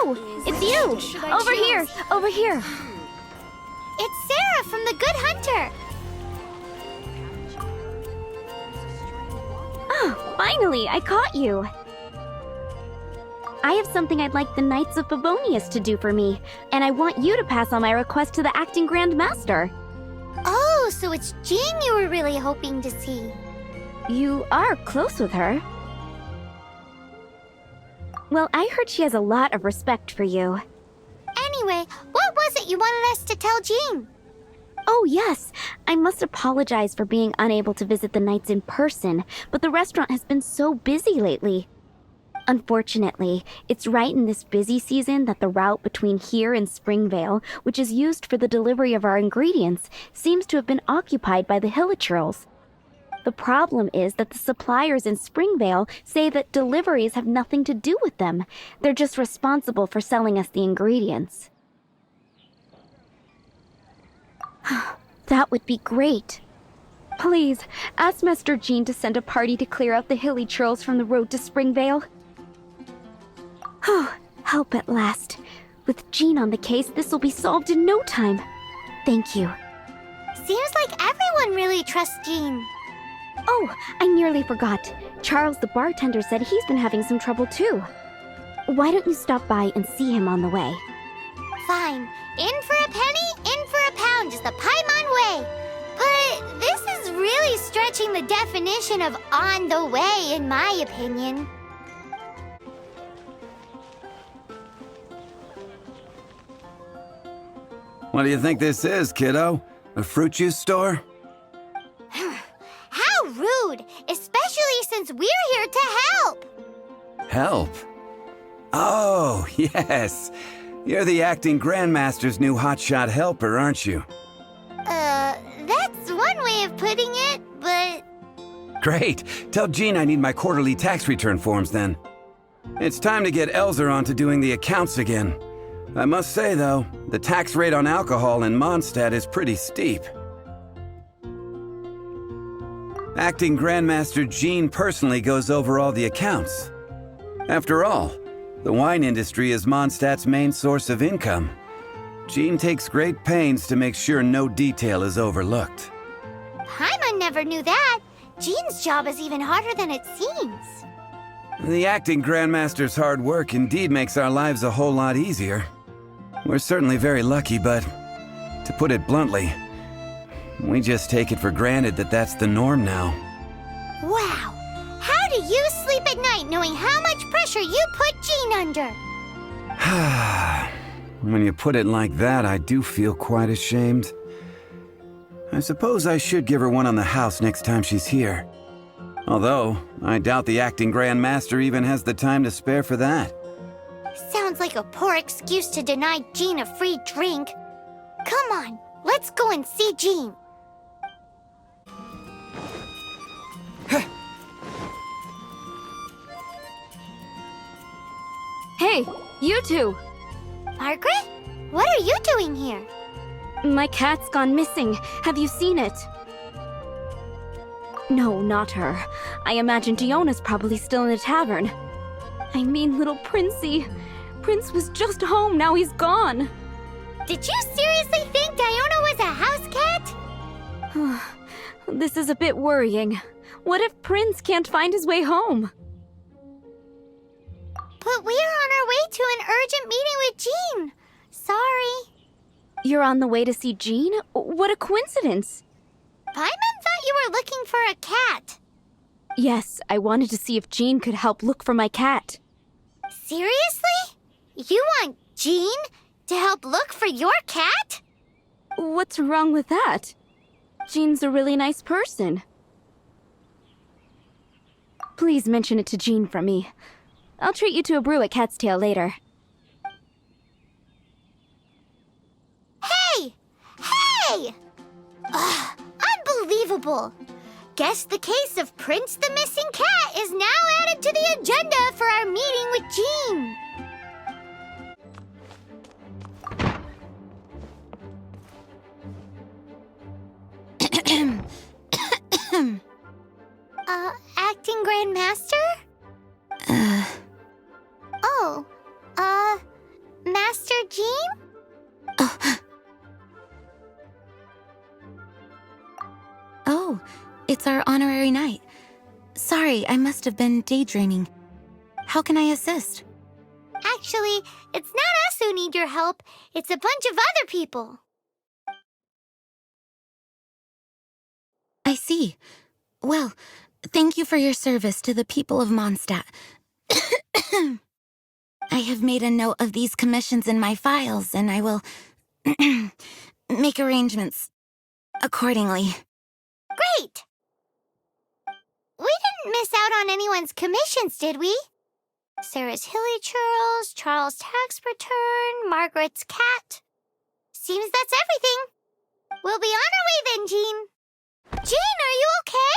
Oh, it's you! Over here! Over here! It's Sarah from the Good Hunter. Oh, finally, I caught you! I have something I'd like the Knights of Favonius to do for me, and I want you to pass on my request to the acting Grand Master. Oh, so it's Jean you were really hoping to see. You are close with her. Well, I heard she has a lot of respect for you. Anyway, what was it you wanted us to tell Jean? Oh, yes. I must apologize for being unable to visit the Knights in person, but the restaurant has been so busy lately. Unfortunately, it's right in this busy season that the route between here and Springvale, which is used for the delivery of our ingredients, seems to have been occupied by the Hilichurls. The problem is that the suppliers in Springvale say that deliveries have nothing to do with them. They're just responsible for selling us the ingredients. That would be great. Please, ask Master Jean to send a party to clear out the Hilichurls from the road to Springvale. Help at last. With Jean on the case, this will be solved in no time. Thank you. Seems like everyone really trusts Jean. Oh, I nearly forgot. Charles the bartender said he's been having some trouble too. Why don't you stop by and see him on the way? Fine. In for a penny, in for a pound is the Paimon way. But this is really stretching the definition of on the way, in my opinion. What do you think this is, kiddo? A fruit juice store? How rude, especially since we're here to help. Help? Oh, yes. You're the acting Grandmaster's new hotshot helper, aren't you? That's one way of putting it, but... Great. Tell Jean I need my quarterly tax return forms then. It's time to get Elzer on to doing the accounts again. I must say, though, the tax rate on alcohol in Mondstadt is pretty steep. Acting Grandmaster Jean personally goes over all the accounts. After all, the wine industry is Mondstadt's main source of income. Jean takes great pains to make sure no detail is overlooked. Paimon never knew that. Jean's job is even harder than it seems. The acting Grandmaster's hard work indeed makes our lives a whole lot easier. We're certainly very lucky, but to put it bluntly, we just take it for granted that that's the norm now. Wow. How do you sleep at night knowing how much pressure you put Jean under? When you put it like that, I do feel quite ashamed. I suppose I should give her one on the house next time she's here. Although, I doubt the acting Grandmaster even has the time to spare for that. Sounds like a poor excuse to deny Jean a free drink. Come on, let's go and see Jean. Hey, you two! Margaret? What are you doing here? My cat's gone missing. Have you seen it? No, not her. I imagine Diona's probably still in the tavern. I mean, little Princey. Prince was just home, now he's gone. Did you seriously think Diona was a house cat? This is a bit worrying. What if Prince can't find his way home? But we're on our way to an urgent meeting with Jean. Sorry. You're on the way to see Jean? What a coincidence! Paimon thought you were looking for a cat. Yes, I wanted to see if Jean could help look for my cat. Seriously? You want Jean to help look for your cat? What's wrong with that? Jean's a really nice person. Please mention it to Jean from me. I'll treat you to a brew at Cat's Tail later. Hey! Hey! Ugh, unbelievable! Guess the case of Prince the Missing Cat is now added to the agenda for our meeting with Jean. Acting Grand Master? It's our honorary knight. Sorry, I must have been daydreaming. How can I assist? Actually, it's not us who need your help. It's a bunch of other people. I see. Well, thank you for your service to the people of Mondstadt. I have made a note of these commissions in my files, and I will make arrangements accordingly. Great! We didn't miss out on anyone's commissions, did we? Sarah's hilly churls, Charles' tax return, Margaret's cat. Seems that's everything. We'll be on our way then, Jean. Jean, are you okay?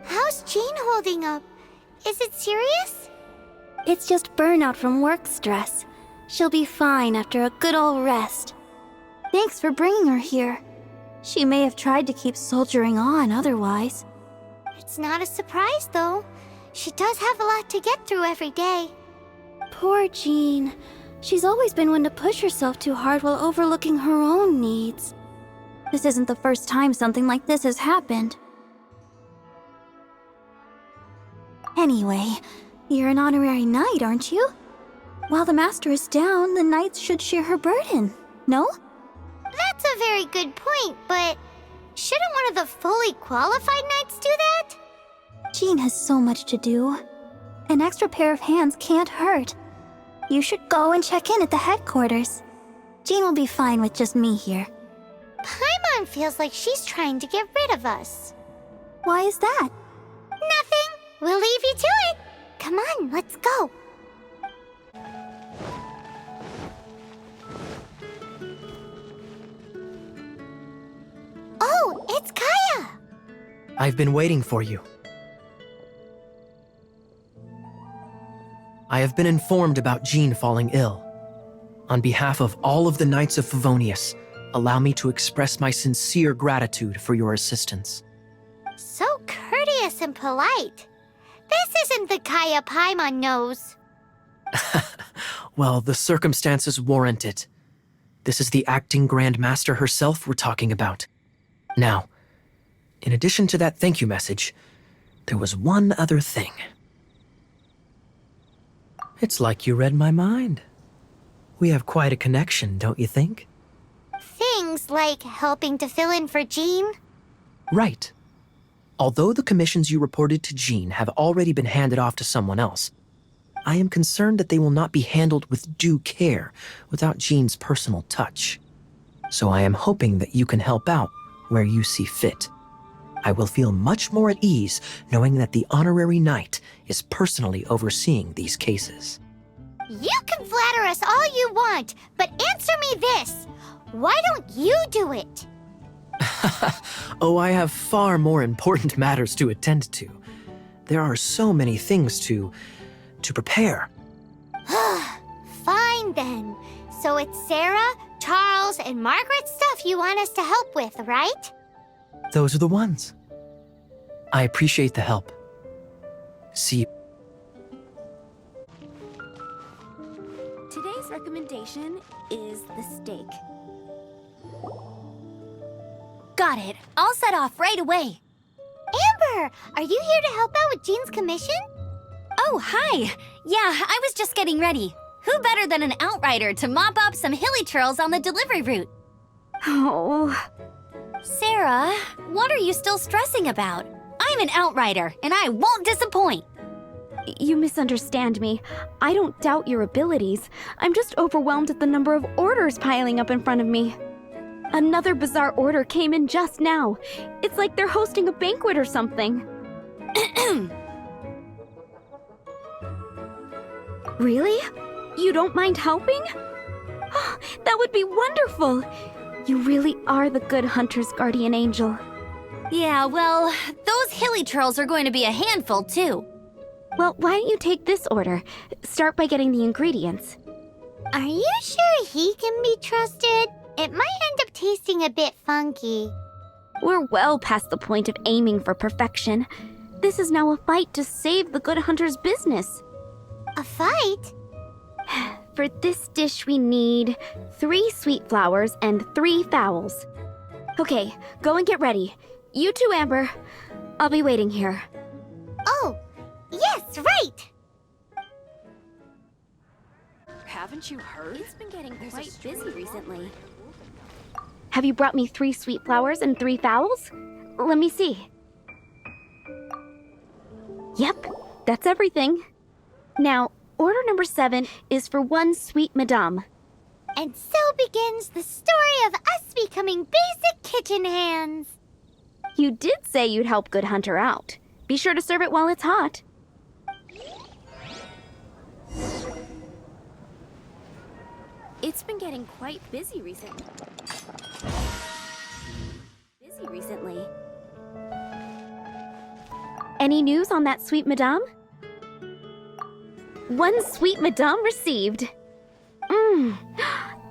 How's Jean holding up? Is it serious? It's just burnout from work stress. She'll be fine after a good old rest. Thanks for bringing her here. She may have tried to keep soldiering on otherwise. It's not a surprise, though. She does have a lot to get through every day. Poor Jean. She's always been one to push herself too hard while overlooking her own needs. This isn't the first time something like this has happened. Anyway, you're an honorary knight, aren't you? While the master is down, the knights should share her burden, no? That's a very good point, but shouldn't one of the fully qualified knights do that? Jean has so much to do. An extra pair of hands can't hurt. You should go and check in at the headquarters. Jean will be fine with just me here. Paimon feels like she's trying to get rid of us. Why is that? Nothing. We'll leave you to it. Come on, let's go. Oh, it's Kaya! I've been waiting for you. I have been informed about Jean falling ill. On behalf of all of the Knights of Favonius, allow me to express my sincere gratitude for your assistance. So courteous and polite. This isn't the Kaya Paimon knows. Well, the circumstances warrant it. This is the acting Grand Master herself we're talking about. Now, in addition to that thank you message, there was one other thing. It's like you read my mind. We have quite a connection, don't you think? Things like helping to fill in for Jean? Right. Although the commissions you reported to Jean have already been handed off to someone else, I am concerned that they will not be handled with due care without Jean's personal touch. So I am hoping that you can help out where you see fit. I will feel much more at ease knowing that the honorary knight is personally overseeing these cases. You can flatter us all you want, but answer me this. Why don't you do it? Oh, I have far more important matters to attend to. There are so many things to prepare. Fine then. So it's Sarah, Charles, and Margaret's stuff you want us to help with, right? Those are the ones. I appreciate the help. See you. Today's recommendation is the steak. Got it. I'll set off right away. Amber, are you here to help out with Jean's commission? Oh, hi. Yeah, I was just getting ready. Who better than an outrider to mop up some hilly churls on the delivery route? Oh, Sarah, what are you still stressing about? I'm an outrider, and I won't disappoint. you misunderstand me. I don't doubt your abilities. I'm just overwhelmed at the number of orders piling up in front of me. Another bizarre order came in just now. It's like they're hosting a banquet or something. Really? You don't mind helping? That would be wonderful. You really are the good hunter's guardian angel. Yeah, well, those hilly churls are going to be a handful, too. Well, why don't you take this order? Start by getting the ingredients. Are you sure he can be trusted? It might end up tasting a bit funky. We're well past the point of aiming for perfection. This is now a fight to save the Good Hunter's business. A fight? For this dish, we need 3 sweet flowers and 3 fowls. Okay, go and get ready. You too, Amber. I'll be waiting here. Oh, yes, right! Haven't you heard? It's been getting quite busy recently. Have you brought me 3 sweet flowers and 3 fowls? Let me see. Yep, that's everything. Now, order number 7 is for 1 sweet madame. And so begins the story of us becoming basic kitchen hands. You did say you'd help Good Hunter out. Be sure to serve it while it's hot. It's been getting quite busy recently. Any news on that sweet madame? 1 sweet madame received.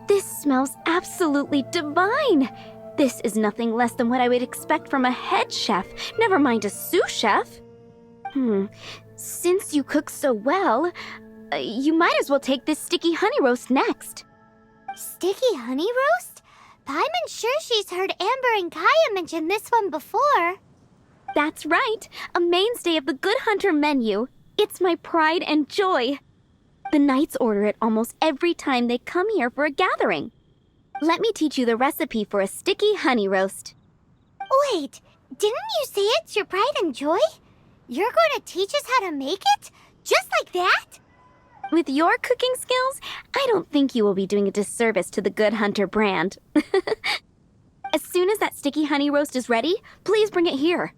This smells absolutely divine. This is nothing less than what I would expect from a head chef, never mind a sous chef. Since you cook so well, you might as well take this sticky honey roast next. Sticky honey roast? Paimon's sure she's heard Amber and Kaya mention this one before. That's right, a mainstay of the Good Hunter menu. It's my pride and joy. The knights order it almost every time they come here for a gathering. Let me teach you the recipe for a sticky honey roast. Wait, didn't you say it's your pride and joy? You're going to teach us how to make it? Just like that? With your cooking skills, I don't think you will be doing a disservice to the Good Hunter brand. As soon as that sticky honey roast is ready, please bring it here.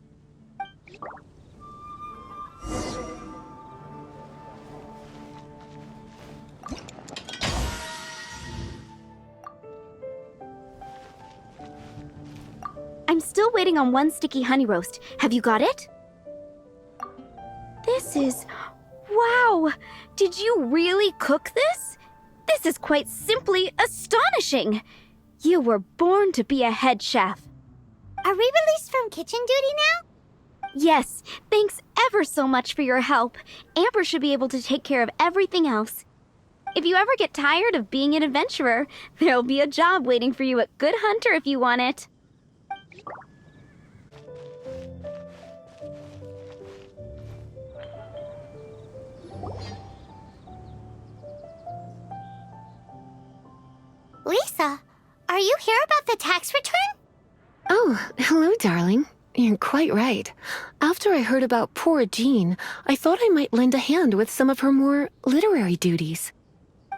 I'm still waiting on 1 sticky honey roast. Have you got it? This is... Wow! Did you really cook this? This is quite simply astonishing! You were born to be a head chef. Are we released from kitchen duty now? Yes, thanks ever so much for your help. Amber should be able to take care of everything else. If you ever get tired of being an adventurer, there'll be a job waiting for you at Good Hunter if you want it. Lisa, are you here about the tax return? Oh, hello, darling. You're quite right. After I heard about poor Jean, I thought I might lend a hand with some of her more literary duties.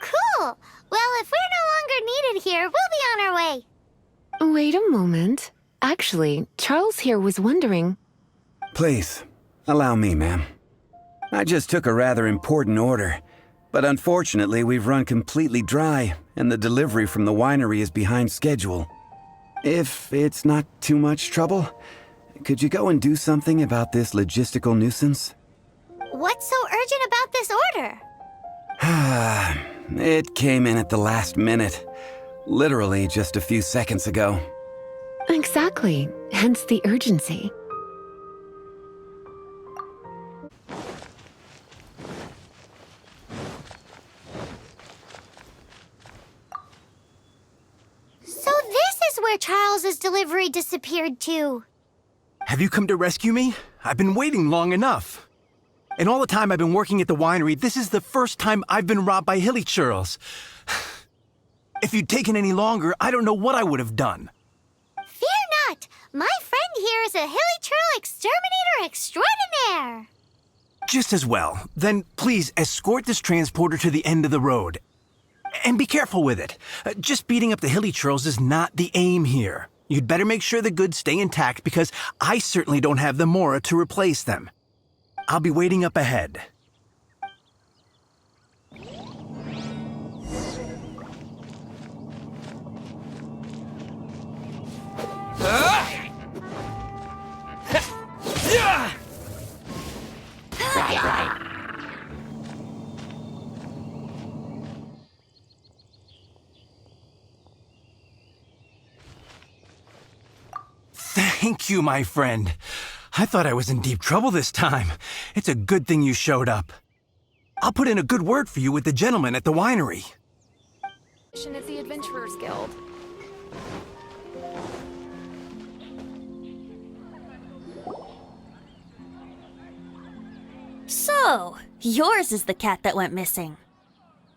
Cool. Well, if we're no longer needed here, we'll be on our way. Wait a moment. Actually, Charles here was wondering... Please, allow me, ma'am. I just took a rather important order, but unfortunately we've run completely dry, and the delivery from the winery is behind schedule. If it's not too much trouble, could you go and do something about this logistical nuisance? What's so urgent about this order? It came in at the last minute. Literally just a few seconds ago. Exactly. Hence the urgency. So this is where Charles's delivery disappeared to. Have you come to rescue me? I've been waiting long enough. In all the time I've been working at the winery, this is the first time I've been robbed by hilly churls. If you'd taken any longer, I don't know what I would have done. Fear not! My friend here is a hilly churl exterminator extraordinaire! Just as well. Then please escort this transporter to the end of the road. And be careful with it. Just beating up the hilly churls is not the aim here. You'd better make sure the goods stay intact because I certainly don't have the mora to replace them. I'll be waiting up ahead. Thank you, my friend. I thought I was in deep trouble this time. It's a good thing you showed up. I'll put in a good word for you with the gentleman at the winery. At the Adventurers Guild. So, yours is the cat that went missing.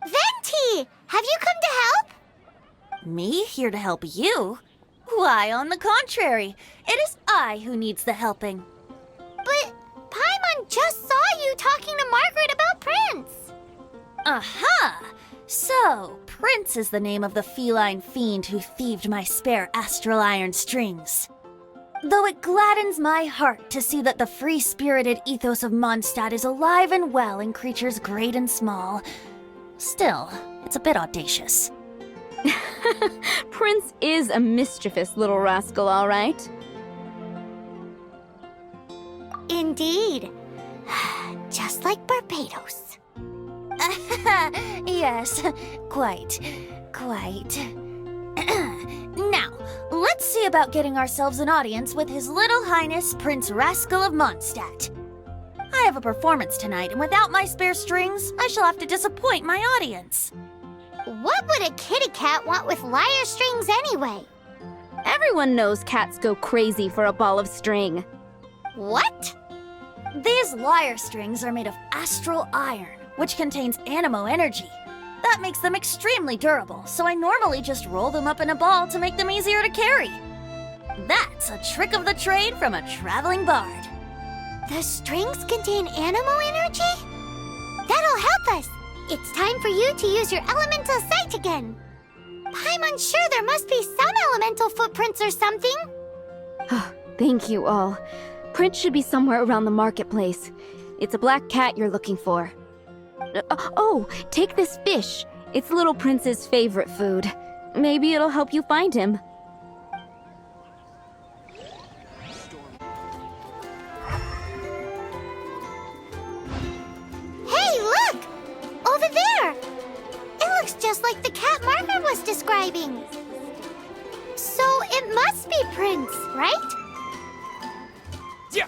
Venti! Have you come to help? Me here to help you? Why, on the contrary, it is I who needs the helping. But Paimon just saw you talking to Margaret about Prince. Aha! So, Prince is the name of the feline fiend who thieved my spare astral iron strings. Though it gladdens my heart to see that the free-spirited ethos of Mondstadt is alive and well in creatures great and small, still, it's a bit audacious. Prince is a mischievous little rascal, all right. Indeed. Just like Barbados. Yes, quite. Now, let's see about getting ourselves an audience with His Little Highness Prince Rascal of Mondstadt. I have a performance tonight, and without my spare strings, I shall have to disappoint my audience. What would a kitty cat want with lyre strings anyway? Everyone knows cats go crazy for a ball of string. What? These lyre strings are made of astral iron, which contains animo energy. That makes them extremely durable, so I normally just roll them up in a ball to make them easier to carry. That's a trick of the trade from a traveling bard. The strings contain animo energy? That'll help us. It's time for you to use your elemental sight again. Paimon's sure there must be some elemental footprints or something. Thank you all. Prince should be somewhere around the marketplace. It's a black cat you're looking for. Oh, take this fish. It's Little Prince's favorite food. Maybe it'll help you find him. Hey, look! Over there! It looks just like the cat Margaret was describing. So it must be Prince, right? Yeah.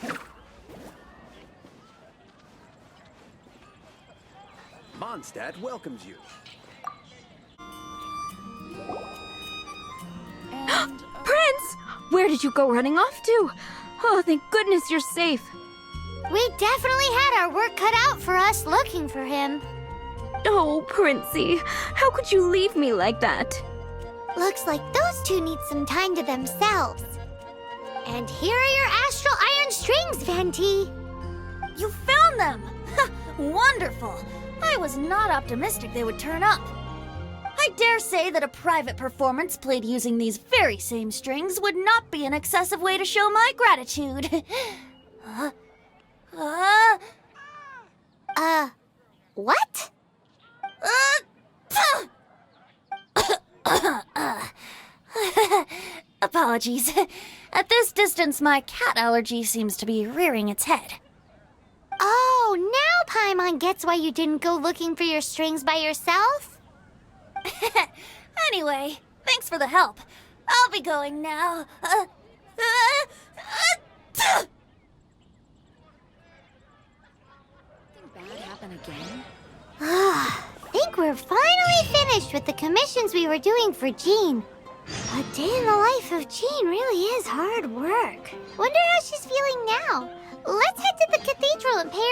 Mondstadt welcomes you. Prince! Where did you go running off to? Oh, thank goodness you're safe. We definitely had our work cut out for us looking for him. Oh, Princey, how could you leave me like that? Looks like those two need some time to themselves. And here are your astral iron strings, Venti. You found them! Wonderful! I was not optimistic they would turn up. I dare say that a private performance played using these very same strings would not be an excessive way to show my gratitude. What? Apologies. At this distance, my cat allergy seems to be rearing its head. Oh, now Paimon gets why you didn't go looking for your strings by yourself? Anyway, thanks for the help. I'll be going now. Bad happen again? Think we're finally finished with the commissions we were doing for Jean. A day in the life of Jean really is hard work. Wonder how she's feeling now. Let's head to the cathedral and pay